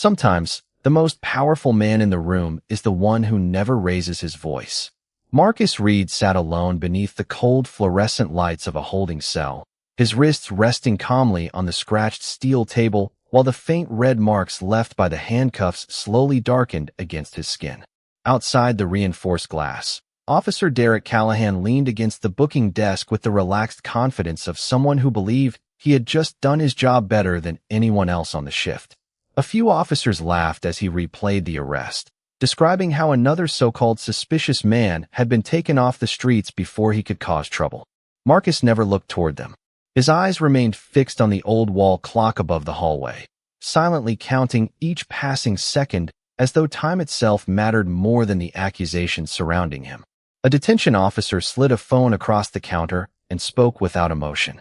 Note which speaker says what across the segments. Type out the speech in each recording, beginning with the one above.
Speaker 1: Sometimes, the most powerful man in the room is the one who never raises his voice. Marcus Reed sat alone beneath the cold fluorescent lights of a holding cell, his wrists resting calmly on the scratched steel table while the faint red marks left by the handcuffs slowly darkened against his skin. Outside the reinforced glass, Officer Derek Callahan leaned against the booking desk with the relaxed confidence of someone who believed he had just done his job better than anyone else on the shift. A few officers laughed as he replayed the arrest, describing how another so-called suspicious man had been taken off the streets before he could cause trouble. Marcus never looked toward them. His eyes remained fixed on the old wall clock above the hallway, silently counting each passing second as though time itself mattered more than the accusations surrounding him. A detention officer slid a phone across the counter and spoke without emotion.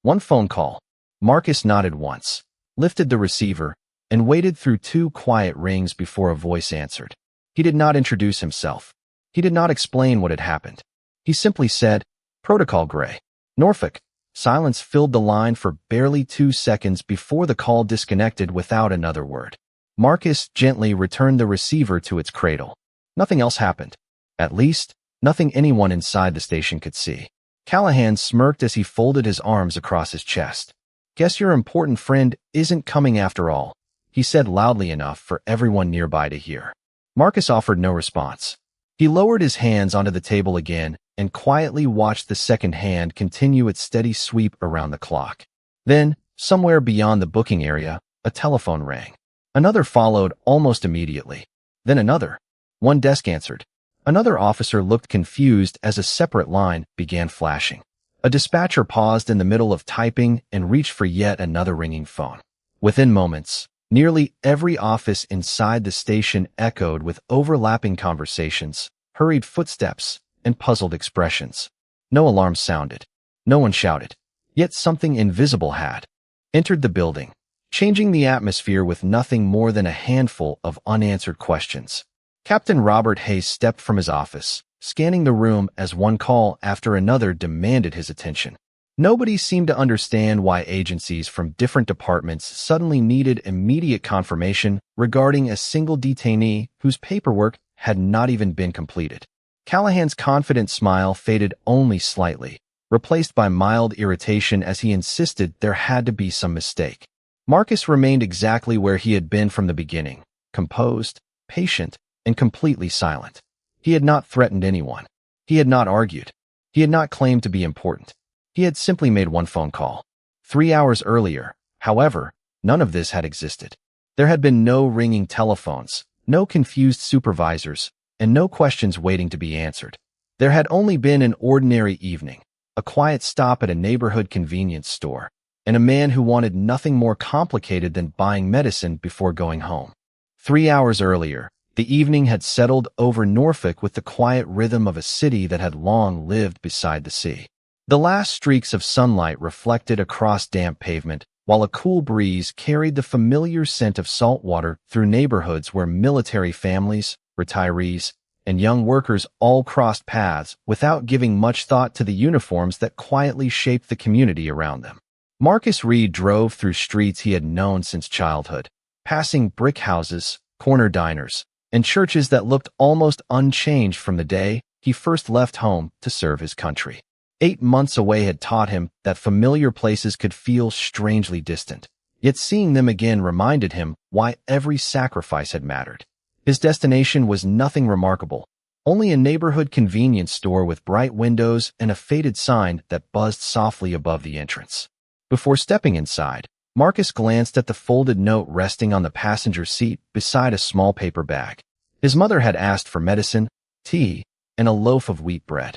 Speaker 1: One phone call. Marcus nodded once, lifted the receiver, and waited through 2 quiet rings before a voice answered. He did not introduce himself. He did not explain what had happened. He simply said, "Protocol Gray. Norfolk." Silence filled the line for barely 2 seconds before the call disconnected without another word. Marcus gently returned the receiver to its cradle. Nothing else happened. At least, nothing anyone inside the station could see. Callahan smirked as he folded his arms across his chest. "Guess your important friend isn't coming after all," he said loudly enough for everyone nearby to hear. Marcus offered no response. He lowered his hands onto the table again and quietly watched the second hand continue its steady sweep around the clock. Then, somewhere beyond the booking area, a telephone rang. Another followed almost immediately. Then another. One desk answered. Another officer looked confused as a separate line began flashing. A dispatcher paused in the middle of typing and reached for yet another ringing phone. Within moments, nearly every office inside the station echoed with overlapping conversations, hurried footsteps, and puzzled expressions. No alarms sounded. No one shouted. Yet something invisible had entered the building, changing the atmosphere with nothing more than a handful of unanswered questions. Captain Robert Hayes stepped from his office, scanning the room as one call after another demanded his attention. Nobody seemed to understand why agencies from different departments suddenly needed immediate confirmation regarding a single detainee whose paperwork had not even been completed. Callahan's confident smile faded only slightly, replaced by mild irritation as he insisted there had to be some mistake. Marcus remained exactly where he had been from the beginning, composed, patient, and completely silent. He had not threatened anyone. He had not argued. He had not claimed to be important. He had simply made one phone call. 3 hours earlier, however, none of this had existed. There had been no ringing telephones, no confused supervisors, and no questions waiting to be answered. There had only been an ordinary evening, a quiet stop at a neighborhood convenience store, and a man who wanted nothing more complicated than buying medicine before going home. 3 hours earlier, the evening had settled over Norfolk with the quiet rhythm of a city that had long lived beside the sea. The last streaks of sunlight reflected across damp pavement, while a cool breeze carried the familiar scent of salt water through neighborhoods where military families, retirees, and young workers all crossed paths without giving much thought to the uniforms that quietly shaped the community around them. Marcus Reed drove through streets he had known since childhood, passing brick houses, corner diners, and churches that looked almost unchanged from the day he first left home to serve his country. 8 months away had taught him that familiar places could feel strangely distant, yet seeing them again reminded him why every sacrifice had mattered. His destination was nothing remarkable, only a neighborhood convenience store with bright windows and a faded sign that buzzed softly above the entrance. Before stepping inside, Marcus glanced at the folded note resting on the passenger seat beside a small paper bag. His mother had asked for medicine, tea, and a loaf of wheat bread.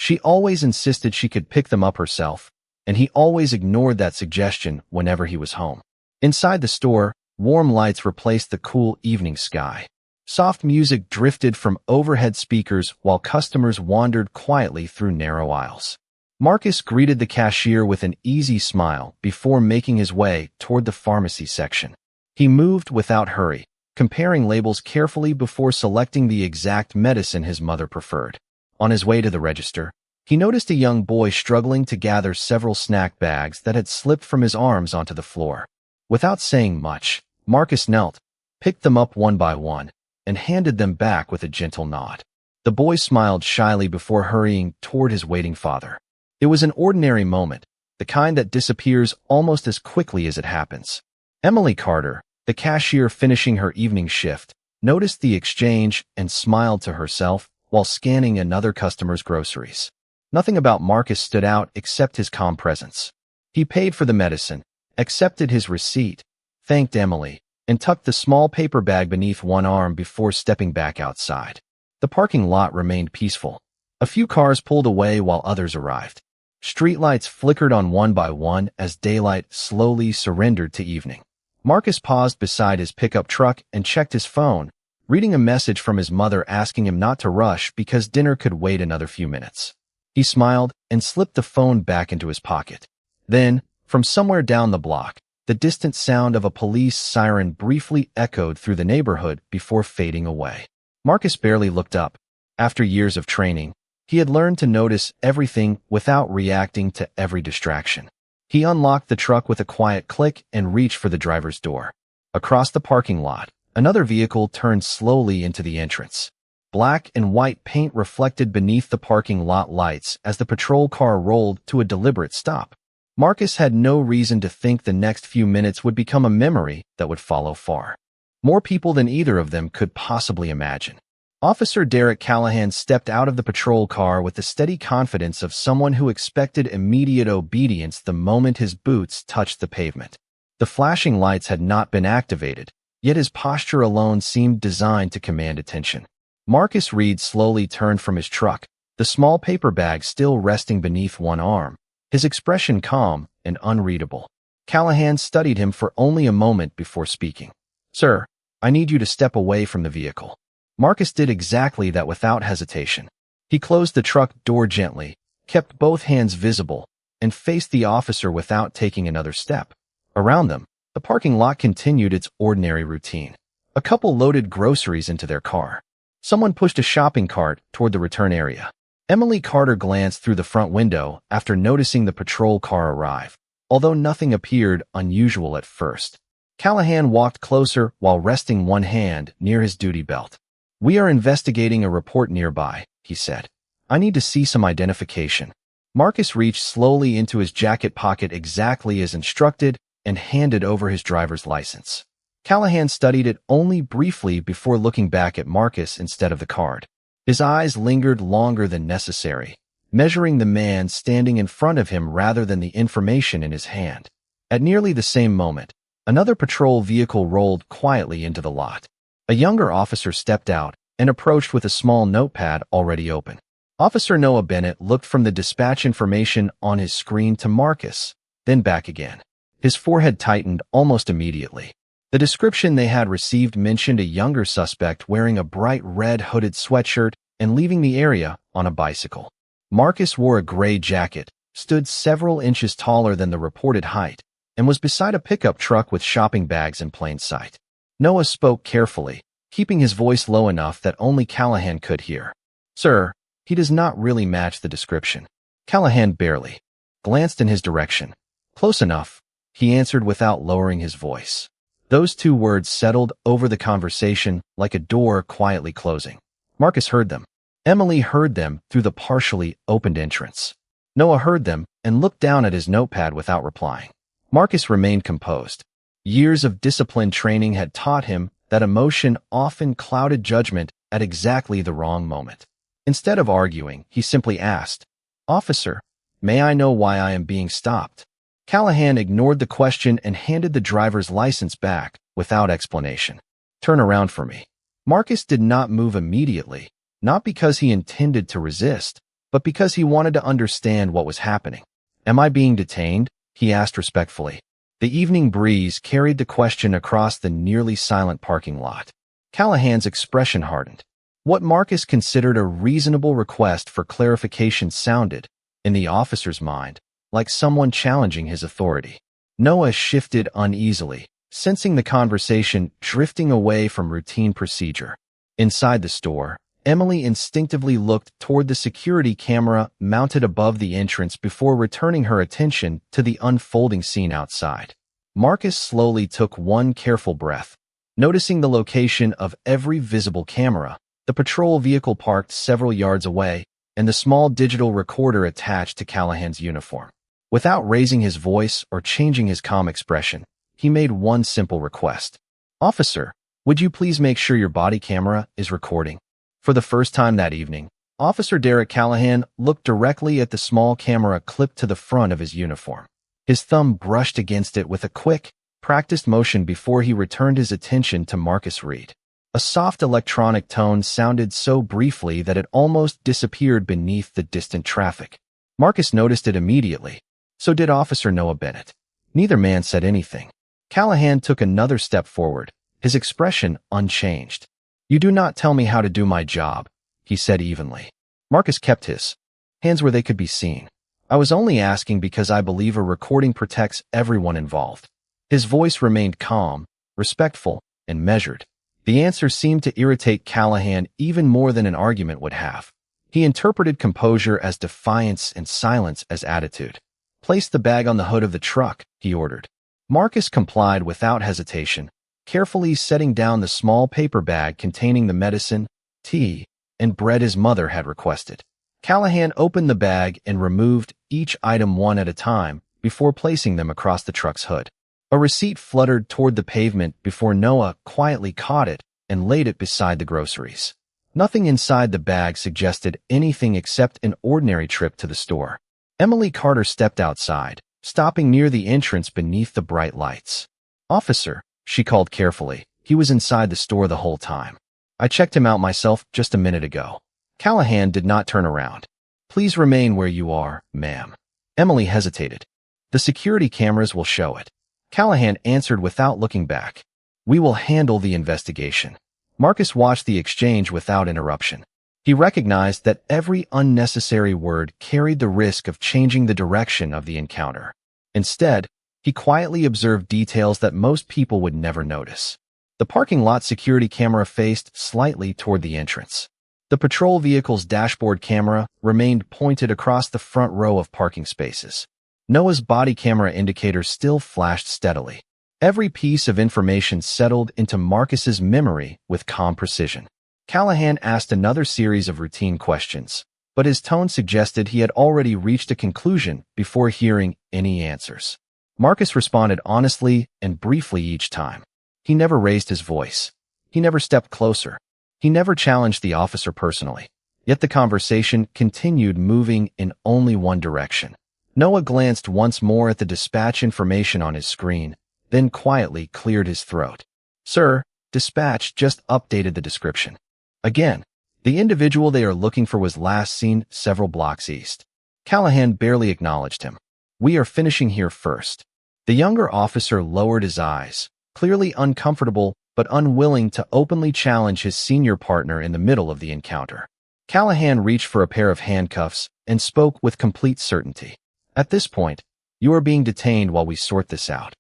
Speaker 1: She always insisted she could pick them up herself, and he always ignored that suggestion whenever he was home. Inside the store, warm lights replaced the cool evening sky. Soft music drifted from overhead speakers while customers wandered quietly through narrow aisles. Marcus greeted the cashier with an easy smile before making his way toward the pharmacy section. He moved without hurry, comparing labels carefully before selecting the exact medicine his mother preferred. On his way to the register, he noticed a young boy struggling to gather several snack bags that had slipped from his arms onto the floor. Without saying much, Marcus knelt, picked them up one by one, and handed them back with a gentle nod. The boy smiled shyly before hurrying toward his waiting father. It was an ordinary moment, the kind that disappears almost as quickly as it happens. Emily Carter, the cashier finishing her evening shift, noticed the exchange and smiled to herself while scanning another customer's groceries. Nothing about Marcus stood out except his calm presence. He paid for the medicine, accepted his receipt, thanked Emily, and tucked the small paper bag beneath one arm before stepping back outside. The parking lot remained peaceful. A few cars pulled away while others arrived. Streetlights flickered on one by one as daylight slowly surrendered to evening. Marcus paused beside his pickup truck and checked his phone, reading a message from his mother asking him not to rush because dinner could wait another few minutes. He smiled and slipped the phone back into his pocket. Then, from somewhere down the block, the distant sound of a police siren briefly echoed through the neighborhood before fading away. Marcus barely looked up. After years of training, he had learned to notice everything without reacting to every distraction. He unlocked the truck with a quiet click and reached for the driver's door. Across the parking lot, another vehicle turned slowly into the entrance. Black and white paint reflected beneath the parking lot lights as the patrol car rolled to a deliberate stop. Marcus had no reason to think the next few minutes would become a memory that would follow far. More people than either of them could possibly imagine. Officer Derek Callahan stepped out of the patrol car with the steady confidence of someone who expected immediate obedience the moment his boots touched the pavement. The flashing lights had not been activated, yet his posture alone seemed designed to command attention. Marcus Reed slowly turned from his truck, the small paper bag still resting beneath one arm, his expression calm and unreadable. Callahan studied him for only a moment before speaking. "Sir, I need you to step away from the vehicle." Marcus did exactly that without hesitation. He closed the truck door gently, kept both hands visible, and faced the officer without taking another step. Around them, the parking lot continued its ordinary routine. A couple loaded groceries into their car. Someone pushed a shopping cart toward the return area. Emily Carter glanced through the front window after noticing the patrol car arrive, although nothing appeared unusual at first. Callahan walked closer while resting one hand near his duty belt. "We are investigating a report nearby," he said. "I need to see some identification." Marcus reached slowly into his jacket pocket exactly as instructed and handed over his driver's license. Callahan studied it only briefly before looking back at Marcus instead of the card. His eyes lingered longer than necessary, measuring the man standing in front of him rather than the information in his hand. At nearly the same moment, another patrol vehicle rolled quietly into the lot. A younger officer stepped out and approached with a small notepad already open. Officer Noah Bennett looked from the dispatch information on his screen to Marcus, then back again. His forehead tightened almost immediately. The description they had received mentioned a younger suspect wearing a bright red hooded sweatshirt and leaving the area on a bicycle. Marcus wore a gray jacket, stood several inches taller than the reported height, and was beside a pickup truck with shopping bags in plain sight. Noah spoke carefully, keeping his voice low enough that only Callahan could hear. "Sir, he does not really match the description." Callahan barely glanced in his direction. "Close enough," he answered without lowering his voice. Those two words settled over the conversation like a door quietly closing. Marcus heard them. Emily heard them through the partially opened entrance. Noah heard them and looked down at his notepad without replying. Marcus remained composed. Years of disciplined training had taught him that emotion often clouded judgment at exactly the wrong moment. Instead of arguing, he simply asked, "Officer, may I know why I am being stopped?" Callahan ignored the question and handed the driver's license back without explanation. "Turn around for me." Marcus did not move immediately, not because he intended to resist, but because he wanted to understand what was happening. "Am I being detained?" he asked respectfully. The evening breeze carried the question across the nearly silent parking lot. Callahan's expression hardened. What Marcus considered a reasonable request for clarification sounded, in the officer's mind, like someone challenging his authority. Noah shifted uneasily, sensing the conversation drifting away from routine procedure. Inside the store, Emily instinctively looked toward the security camera mounted above the entrance before returning her attention to the unfolding scene outside. Marcus slowly took one careful breath. Noticing the location of every visible camera, the patrol vehicle parked several yards away, and the small digital recorder attached to Callahan's uniform. Without raising his voice or changing his calm expression, he made one simple request. "Officer, would you please make sure your body camera is recording?" For the first time that evening, Officer Derek Callahan looked directly at the small camera clipped to the front of his uniform. His thumb brushed against it with a quick, practiced motion before he returned his attention to Marcus Reed. A soft electronic tone sounded so briefly that it almost disappeared beneath the distant traffic. Marcus noticed it immediately. So did Officer Noah Bennett. Neither man said anything. Callahan took another step forward, his expression unchanged. "You do not tell me how to do my job," he said evenly. Marcus kept his hands where they could be seen. "I was only asking because I believe a recording protects everyone involved." His voice remained calm, respectful, and measured. The answer seemed to irritate Callahan even more than an argument would have. He interpreted composure as defiance and silence as attitude. "Place the bag on the hood of the truck," he ordered. Marcus complied without hesitation, carefully setting down the small paper bag containing the medicine, tea, and bread his mother had requested. Callahan opened the bag and removed each item one at a time before placing them across the truck's hood. A receipt fluttered toward the pavement before Noah quietly caught it and laid it beside the groceries. Nothing inside the bag suggested anything except an ordinary trip to the store. Emily Carter stepped outside, stopping near the entrance beneath the bright lights. "Officer," she called carefully. "He was inside the store the whole time. I checked him out myself just a minute ago." Callahan did not turn around. "Please remain where you are, ma'am." Emily hesitated. "The security cameras will show it." Callahan answered without looking back. "We will handle the investigation." Marcus watched the exchange without interruption. He recognized that every unnecessary word carried the risk of changing the direction of the encounter. Instead, he quietly observed details that most people would never notice. The parking lot security camera faced slightly toward the entrance. The patrol vehicle's dashboard camera remained pointed across the front row of parking spaces. Noah's body camera indicator still flashed steadily. Every piece of information settled into Marcus's memory with calm precision. Callahan asked another series of routine questions, but his tone suggested he had already reached a conclusion before hearing any answers. Marcus responded honestly and briefly each time. He never raised his voice. He never stepped closer. He never challenged the officer personally. Yet the conversation continued moving in only one direction. Noah glanced once more at the dispatch information on his screen, then quietly cleared his throat. "Sir, dispatch just updated the description. Again, the individual they are looking for was last seen several blocks east." Callahan barely acknowledged him. "We are finishing here first." The younger officer lowered his eyes, clearly uncomfortable but unwilling to openly challenge his senior partner in the middle of the encounter. Callahan reached for a pair of handcuffs and spoke with complete certainty. "At this point, you are being detained while we sort this out."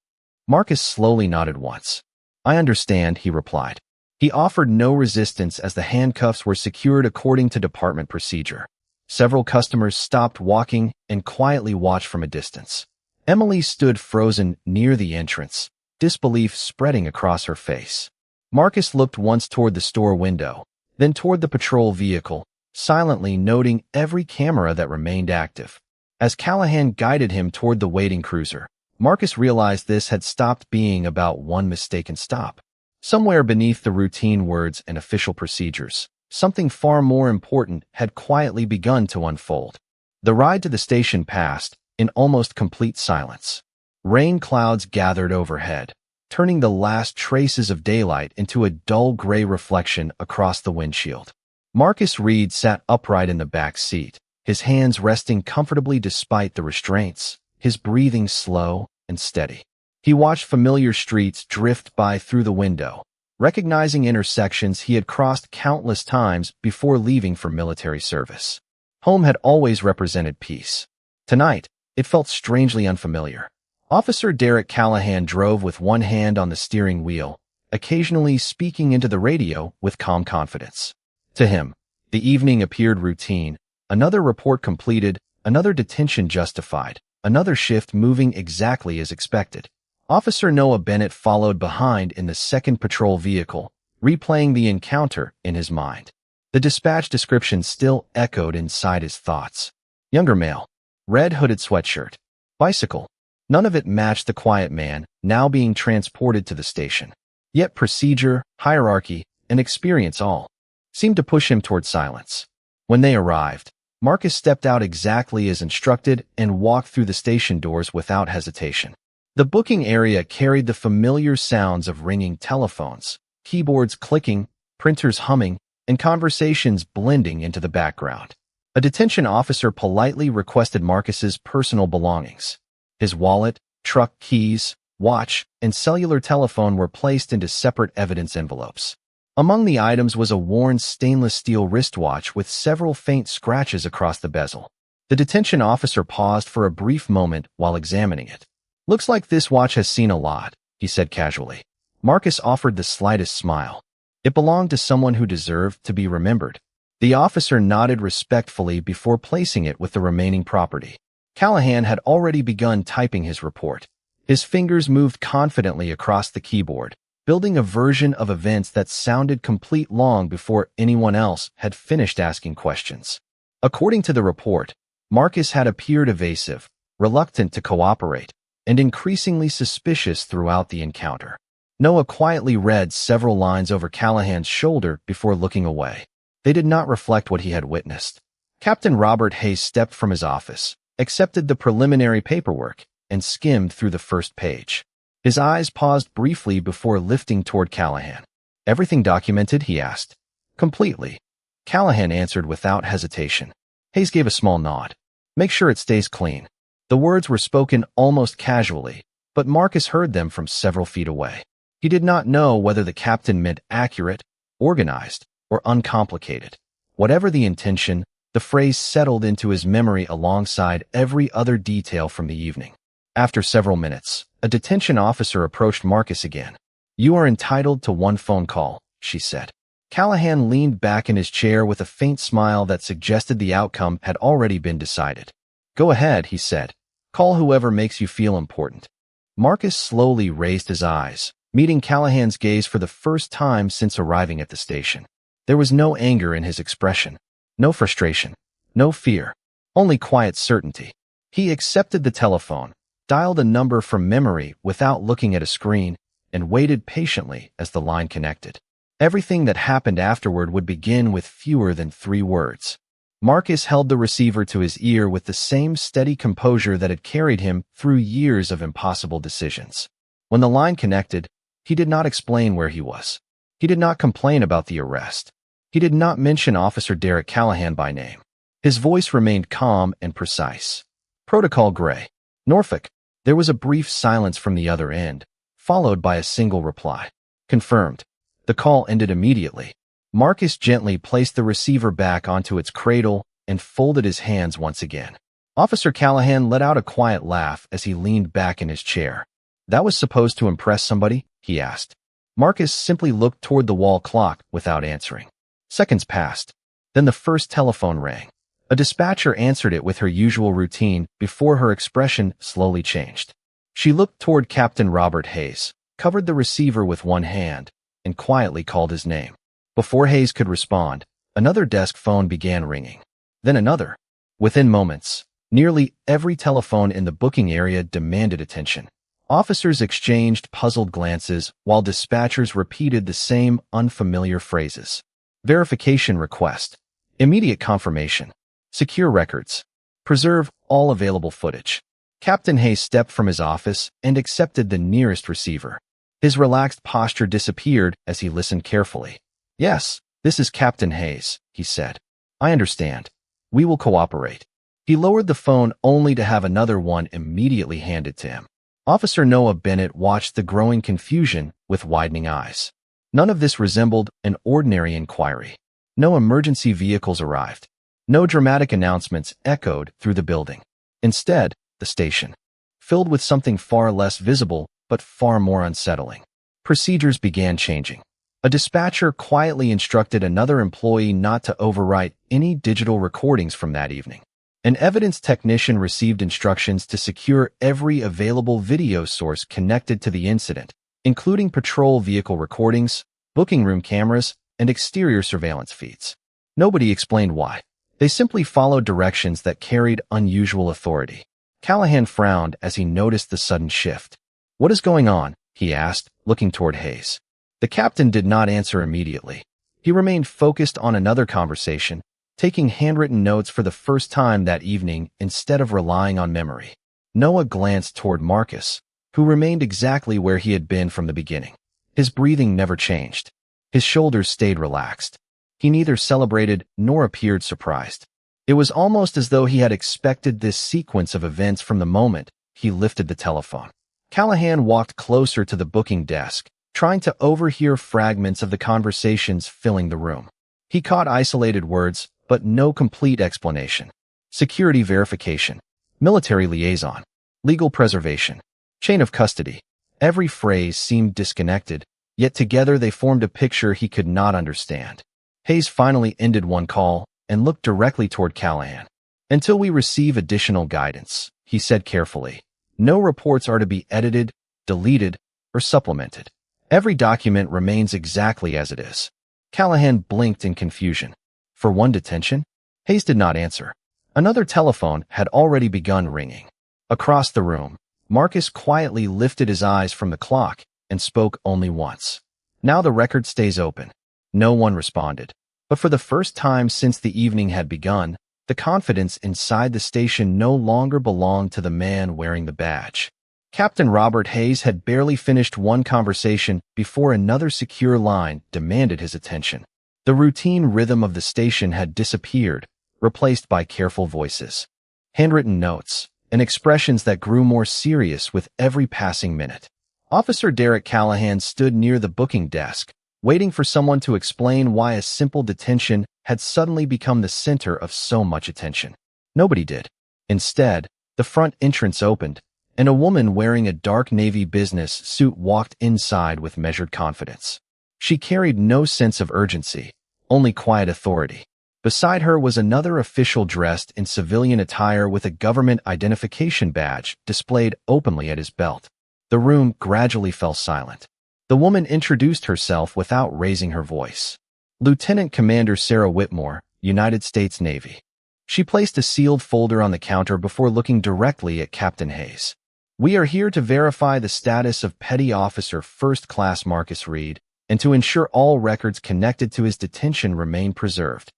Speaker 1: Marcus slowly nodded once. "I understand," he replied. He offered no resistance as the handcuffs were secured according to department procedure. Several customers stopped walking and quietly watched from a distance. Emily stood frozen near the entrance, disbelief spreading across her face. Marcus looked once toward the store window, then toward the patrol vehicle, silently noting every camera that remained active. As Callahan guided him toward the waiting cruiser, Marcus realized this had stopped being about one mistaken stop. Somewhere beneath the routine words and official procedures, something far more important had quietly begun to unfold. The ride to the station passed in almost complete silence. Rain clouds gathered overhead, turning the last traces of daylight into a dull gray reflection across the windshield. Marcus Reed sat upright in the back seat, his hands resting comfortably despite the restraints, his breathing slow and steady. He watched familiar streets drift by through the window, recognizing intersections he had crossed countless times before leaving for military service. Home had always represented peace. Tonight, it felt strangely unfamiliar. Officer Derek Callahan drove with one hand on the steering wheel, occasionally speaking into the radio with calm confidence. To him, the evening appeared routine, another report completed, another detention justified, another shift moving exactly as expected. Officer Noah Bennett followed behind in the second patrol vehicle, replaying the encounter in his mind. The dispatch description still echoed inside his thoughts. Younger male, red hooded sweatshirt, bicycle. None of it matched the quiet man now being transported to the station. Yet procedure, hierarchy, and experience all seemed to push him toward silence. When they arrived, Marcus stepped out exactly as instructed and walked through the station doors without hesitation. The booking area carried the familiar sounds of ringing telephones, keyboards clicking, printers humming, and conversations blending into the background. A detention officer politely requested Marcus's personal belongings. His wallet, truck keys, watch, and cellular telephone were placed into separate evidence envelopes. Among the items was a worn stainless steel wristwatch with several faint scratches across the bezel. The detention officer paused for a brief moment while examining it. "Looks like this watch has seen a lot," he said casually. Marcus offered the slightest smile. It belonged to someone who deserved to be remembered. The officer nodded respectfully before placing it with the remaining property. Callahan had already begun typing his report. His fingers moved confidently across the keyboard, building a version of events that sounded complete long before anyone else had finished asking questions. According to the report, Marcus had appeared evasive, reluctant to cooperate, and increasingly suspicious throughout the encounter. Noah quietly read several lines over Callahan's shoulder before looking away. They did not reflect what he had witnessed. Captain Robert Hayes stepped from his office, accepted the preliminary paperwork, and skimmed through the first page. His eyes paused briefly before lifting toward Callahan. "Everything documented?" he asked. "Completely," Callahan answered without hesitation. Hayes gave a small nod. "Make sure it stays clean." The words were spoken almost casually, but Marcus heard them from several feet away. He did not know whether the captain meant accurate, organized, or uncomplicated. Whatever the intention, the phrase settled into his memory alongside every other detail from the evening. After several minutes, a detention officer approached Marcus again. "You are entitled to one phone call," she said. Callahan leaned back in his chair with a faint smile that suggested the outcome had already been decided. "Go ahead," he said. "Call whoever makes you feel important." Marcus slowly raised his eyes, meeting Callahan's gaze for the first time since arriving at the station. There was no anger in his expression, no frustration, no fear, only quiet certainty. He accepted the telephone, dialed a number from memory without looking at a screen, and waited patiently as the line connected. Everything that happened afterward would begin with fewer than 3 words. Marcus held the receiver to his ear with the same steady composure that had carried him through years of impossible decisions. When the line connected, he did not explain where he was. He did not complain about the arrest. He did not mention Officer Derek Callahan by name. His voice remained calm and precise. "Protocol Gray, Norfolk." There was a brief silence from the other end, followed by a single reply. "Confirmed." The call ended immediately. Marcus gently placed the receiver back onto its cradle and folded his hands once again. Officer Callahan let out a quiet laugh as he leaned back in his chair. "That was supposed to impress somebody?" he asked. Marcus simply looked toward the wall clock without answering. Seconds passed. Then the first telephone rang. A dispatcher answered it with her usual routine before her expression slowly changed. She looked toward Captain Robert Hayes, covered the receiver with one hand, and quietly called his name. Before Hayes could respond, another desk phone began ringing. Then another. Within moments, nearly every telephone in the booking area demanded attention. Officers exchanged puzzled glances while dispatchers repeated the same unfamiliar phrases. Verification request. Immediate confirmation. Secure records. Preserve all available footage. Captain Hayes stepped from his office and accepted the nearest receiver. His relaxed posture disappeared as he listened carefully. "Yes, this is Captain Hayes," he said. "I understand. We will cooperate." He lowered the phone only to have another one immediately handed to him. Officer Noah Bennett watched the growing confusion with widening eyes. None of this resembled an ordinary inquiry. No emergency vehicles arrived. No dramatic announcements echoed through the building. Instead, the station, filled with something far less visible but far more unsettling. Procedures began changing. A dispatcher quietly instructed another employee not to overwrite any digital recordings from that evening. An evidence technician received instructions to secure every available video source connected to the incident, including patrol vehicle recordings, booking room cameras, and exterior surveillance feeds. Nobody explained why. They simply followed directions that carried unusual authority. Callahan frowned as he noticed the sudden shift. "What is going on?" he asked, looking toward Hayes. The captain did not answer immediately. He remained focused on another conversation, taking handwritten notes for the first time that evening instead of relying on memory. Noah glanced toward Marcus, who remained exactly where he had been from the beginning. His breathing never changed. His shoulders stayed relaxed. He neither celebrated nor appeared surprised. It was almost as though he had expected this sequence of events from the moment he lifted the telephone. Callahan walked closer to the booking desk, trying to overhear fragments of the conversations filling the room. He caught isolated words, but no complete explanation. Security verification, military liaison, legal preservation, chain of custody. Every phrase seemed disconnected, yet together they formed a picture he could not understand. Hayes finally ended one call and looked directly toward Callahan. "Until we receive additional guidance," he said carefully. "No reports are to be edited, deleted, or supplemented. Every document remains exactly as it is." Callahan blinked in confusion. "For one detention?" Hayes did not answer. Another telephone had already begun ringing. Across the room, Marcus quietly lifted his eyes from the clock and spoke only once. "Now the record stays open." No one responded. But for the first time since the evening had begun, the confidence inside the station no longer belonged to the man wearing the badge. Captain Robert Hayes had barely finished one conversation before another secure line demanded his attention. The routine rhythm of the station had disappeared, replaced by careful voices, handwritten notes, and expressions that grew more serious with every passing minute. Officer Derek Callahan stood near the booking desk, waiting for someone to explain why a simple detention had suddenly become the center of so much attention. Nobody did. Instead, the front entrance opened, and a woman wearing a dark navy business suit walked inside with measured confidence. She carried no sense of urgency, only quiet authority. Beside her was another official dressed in civilian attire with a government identification badge displayed openly at his belt. The room gradually fell silent. The woman introduced herself without raising her voice. "Lieutenant Commander Sarah Whitmore, United States Navy." She placed a sealed folder on the counter before looking directly at Captain Hayes. "We are here to verify the status of Petty Officer First Class Marcus Reed and to ensure all records connected to his detention remain preserved."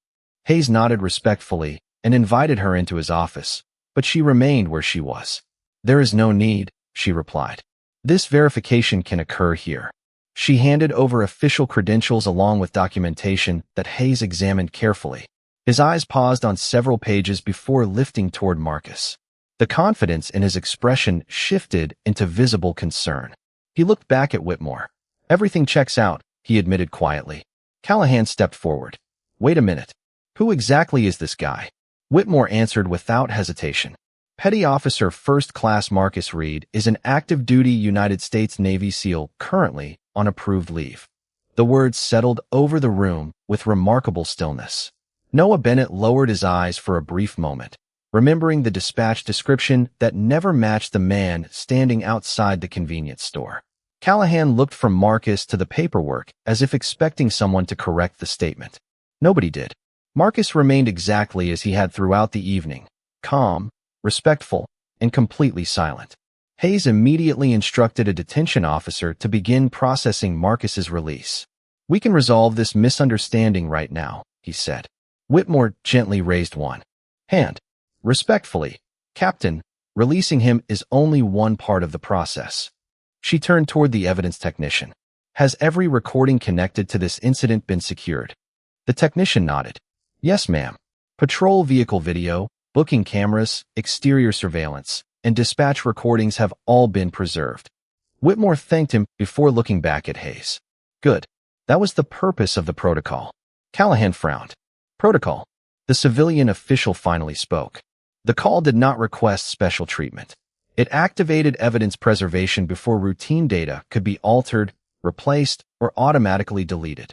Speaker 1: Hayes nodded respectfully and invited her into his office, but she remained where she was. "There is no need," she replied. "This verification can occur here." She handed over official credentials along with documentation that Hayes examined carefully. His eyes paused on several pages before lifting toward Marcus. The confidence in his expression shifted into visible concern. He looked back at Whitmore. "Everything checks out," he admitted quietly. Callahan stepped forward. "Wait a minute. Who exactly is this guy?" Whitmore answered without hesitation. "Petty Officer First Class Marcus Reed is an active-duty United States Navy SEAL currently on approved leave." The words settled over the room with remarkable stillness. Noah Bennett lowered his eyes for a brief moment, remembering the dispatch description that never matched the man standing outside the convenience store. Callahan looked from Marcus to the paperwork as if expecting someone to correct the statement. Nobody did. Marcus remained exactly as he had throughout the evening, calm, respectful, and completely silent. Hayes immediately instructed a detention officer to begin processing Marcus's release. "We can resolve this misunderstanding right now," he said. Whitmore gently raised one hand. "Respectfully, Captain, releasing him is only one part of the process." She turned toward the evidence technician. "Has every recording connected to this incident been secured?" The technician nodded. "Yes, ma'am. Patrol vehicle video, booking cameras, exterior surveillance, and dispatch recordings have all been preserved." Whitmore thanked him before looking back at Hayes. "Good. That was the purpose of the protocol." Callahan frowned. "Protocol?" The civilian official finally spoke. "The call did not request special treatment. It activated evidence preservation before routine data could be altered, replaced, or automatically deleted.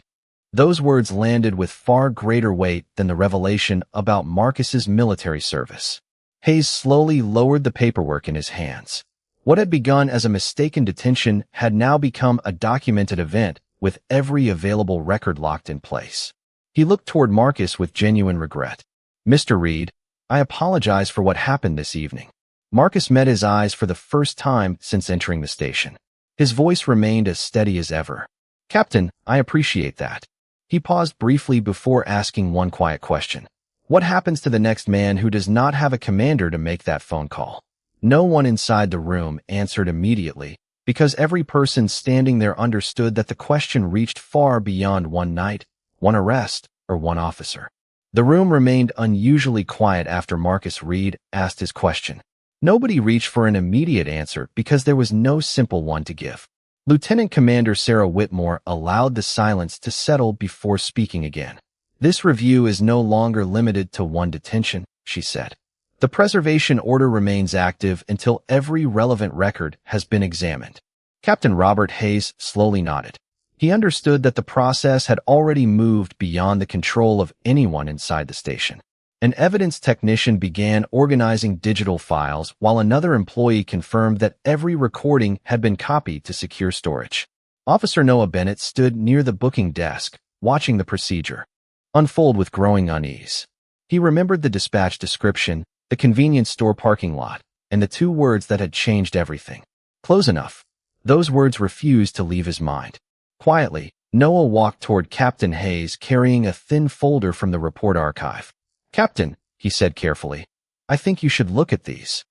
Speaker 1: Those words landed with far greater weight than the revelation about Marcus's military service. Hayes slowly lowered the paperwork in his hands. What had begun as a mistaken detention had now become a documented event with every available record locked in place. He looked toward Marcus with genuine regret. "Mr. Reed, I apologize for what happened this evening." Marcus met his eyes for the first time since entering the station. His voice remained as steady as ever. "Captain, I appreciate that." He paused briefly before asking one quiet question. "What happens to the next man who does not have a commander to make that phone call?" No one inside the room answered immediately, because every person standing there understood that the question reached far beyond one night, one arrest, or one officer. The room remained unusually quiet after Marcus Reed asked his question. Nobody reached for an immediate answer because there was no simple one to give. Lieutenant Commander Sarah Whitmore allowed the silence to settle before speaking again. "This review is no longer limited to one detention," she said. "The preservation order remains active until every relevant record has been examined." Captain Robert Hayes slowly nodded. He understood that the process had already moved beyond the control of anyone inside the station. An evidence technician began organizing digital files while another employee confirmed that every recording had been copied to secure storage. Officer Noah Bennett stood near the booking desk, watching the procedure unfold with growing unease. He remembered the dispatch description, the convenience store parking lot, and the two words that had changed everything. "Close enough." Those words refused to leave his mind. Quietly, Noah walked toward Captain Hayes carrying a thin folder from the report archive. "Captain," he said carefully, "I think you should look at these."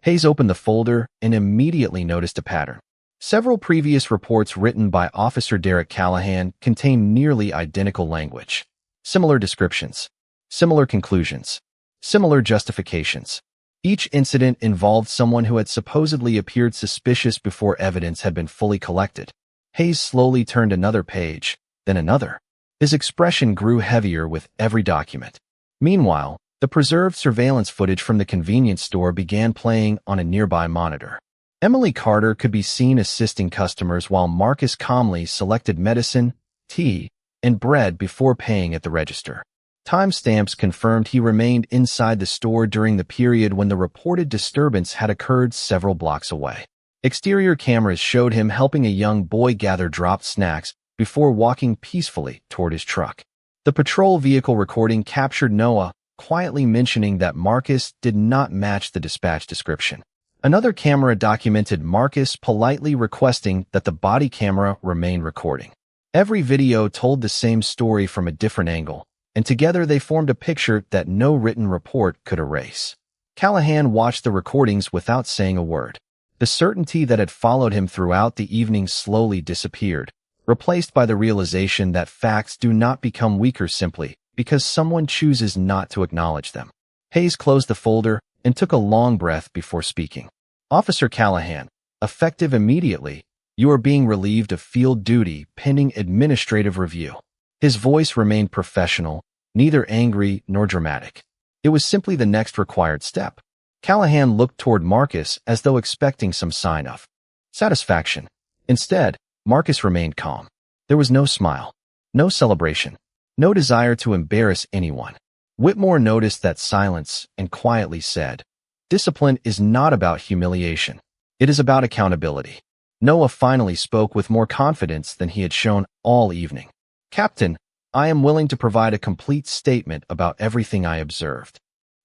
Speaker 1: Hayes opened the folder and immediately noticed a pattern. Several previous reports written by Officer Derek Callahan contained nearly identical language. Similar descriptions, similar conclusions, similar justifications. Each incident involved someone who had supposedly appeared suspicious before evidence had been fully collected. Hayes slowly turned another page, then another. His expression grew heavier with every document. Meanwhile, the preserved surveillance footage from the convenience store began playing on a nearby monitor. Emily Carter could be seen assisting customers while Marcus calmly selected medicine, tea, and bread before paying at the register. Timestamps confirmed he remained inside the store during the period when the reported disturbance had occurred several blocks away. Exterior cameras showed him helping a young boy gather dropped snacks before walking peacefully toward his truck. The patrol vehicle recording captured Noah quietly mentioning that Marcus did not match the dispatch description. Another camera documented Marcus politely requesting that the body camera remain recording. Every video told the same story from a different angle, and together they formed a picture that no written report could erase. Callahan watched the recordings without saying a word. The certainty that had followed him throughout the evening slowly disappeared, replaced by the realization that facts do not become weaker simply because someone chooses not to acknowledge them. Hayes closed the folder and took a long breath before speaking. "Officer Callahan, effective immediately, you are being relieved of field duty pending administrative review." His voice remained professional, neither angry nor dramatic. It was simply the next required step. Callahan looked toward Marcus as though expecting some sign of satisfaction. Instead, Marcus remained calm. There was no smile, no celebration, no desire to embarrass anyone. Whitmore noticed that silence and quietly said, "Discipline is not about humiliation. It is about accountability." Noah finally spoke with more confidence than he had shown all evening. "Captain, I am willing to provide a complete statement about everything I observed."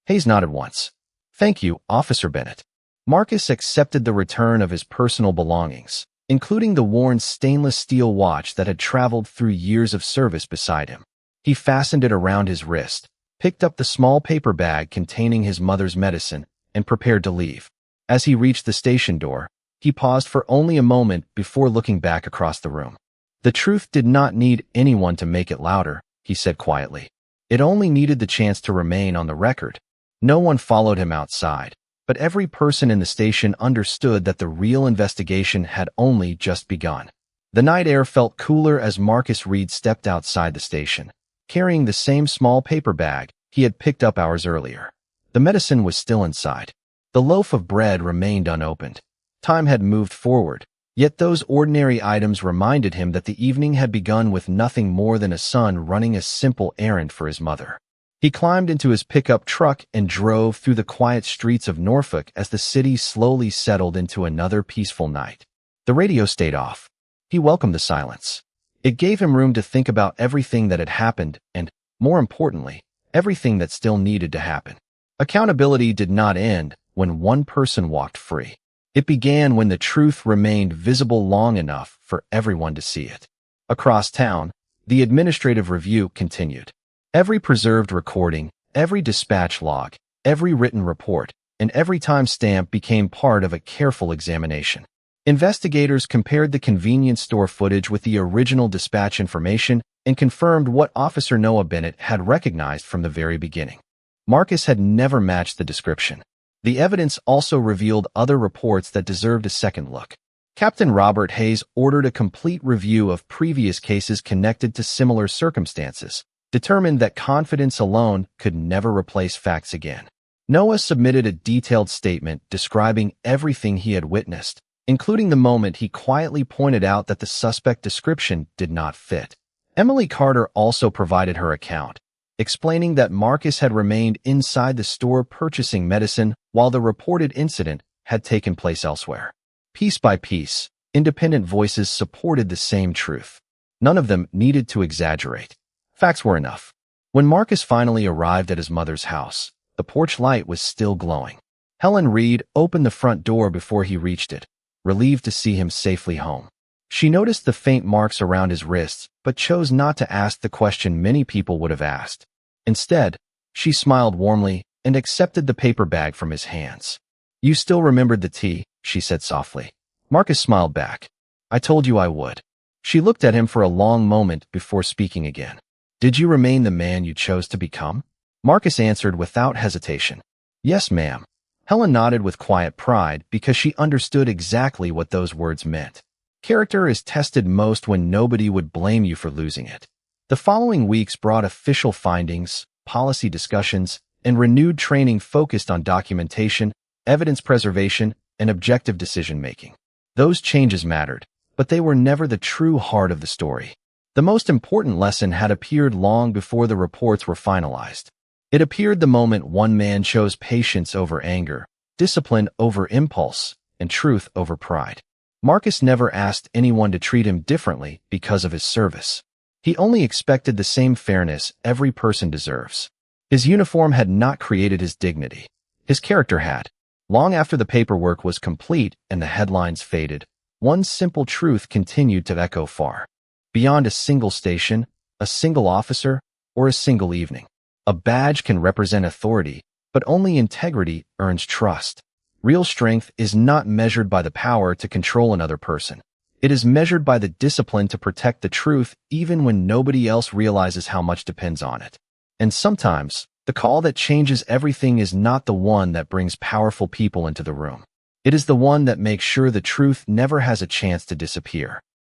Speaker 1: Hayes nodded once. "Thank you, Officer Bennett." Marcus accepted the return of his personal belongings, including the worn stainless steel watch that had traveled through years of service beside him. He fastened it around his wrist, picked up the small paper bag containing his mother's medicine, and prepared to leave. As he reached the station door, he paused for only a moment before looking back across the room. "The truth did not need anyone to make it louder," he said quietly. "It only needed the chance to remain on the record." No one followed him outside, but every person in the station understood that the real investigation had only just begun. The night air felt cooler as Marcus Reed stepped outside the station, carrying the same small paper bag he had picked up hours earlier. The medicine was still inside. The loaf of bread remained unopened. Time had moved forward, Yet those ordinary items reminded him that the evening had begun with nothing more than a son running a simple errand for his mother. He climbed into his pickup truck and drove through the quiet streets of Norfolk as the city slowly settled into another peaceful night. The radio stayed off. He welcomed the silence. It gave him room to think about everything that had happened and, more importantly, everything that still needed to happen. Accountability did not end when one person walked free. It began when the truth remained visible long enough for everyone to see it. Across town, the administrative review continued. Every preserved recording, every dispatch log, every written report, and every timestamp became part of a careful examination. Investigators compared the convenience store footage with the original dispatch information and confirmed what Officer Noah Bennett had recognized from the very beginning. Marcus had never matched the description. The evidence also revealed other reports that deserved a second look. Captain Robert Hayes ordered a complete review of previous cases connected to similar circumstances, determined that confidence alone could never replace facts again. Noah submitted a detailed statement describing everything he had witnessed, including the moment he quietly pointed out that the suspect description did not fit. Emily Carter also provided her account, explaining that Marcus had remained inside the store purchasing medicine while the reported incident had taken place elsewhere. Piece by piece, independent voices supported the same truth. None of them needed to exaggerate. Facts were enough. When Marcus finally arrived at his mother's house, the porch light was still glowing. Helen Reed opened the front door before he reached it, relieved to see him safely home. She noticed the faint marks around his wrists, but chose not to ask the question many people would have asked. Instead, she smiled warmly and accepted the paper bag from his hands. "You still remembered the tea," she said softly. Marcus smiled back. "I told you I would." She looked at him for a long moment before speaking again. "Did you remain the man you chose to become?" Marcus answered without hesitation. "Yes, ma'am." Helen nodded with quiet pride because she understood exactly what those words meant. Character is tested most when nobody would blame you for losing it. The following weeks brought official findings, policy discussions, and renewed training focused on documentation, evidence preservation, and objective decision-making. Those changes mattered, but they were never the true heart of the story. The most important lesson had appeared long before the reports were finalized. It appeared the moment one man chose patience over anger, discipline over impulse, and truth over pride. Marcus never asked anyone to treat him differently because of his service. He only expected the same fairness every person deserves. His uniform had not created his dignity. His character had. Long after the paperwork was complete and the headlines faded, one simple truth continued to echo far. Beyond a single station, a single officer, or a single evening, a badge can represent authority, but only integrity earns trust. Real strength is not measured by the power to control another person. It is measured by the discipline to protect the truth even when nobody else realizes how much depends on it. And sometimes, the call that changes everything is not the one that brings powerful people into the room. It is the one that makes sure the truth never has a chance to disappear.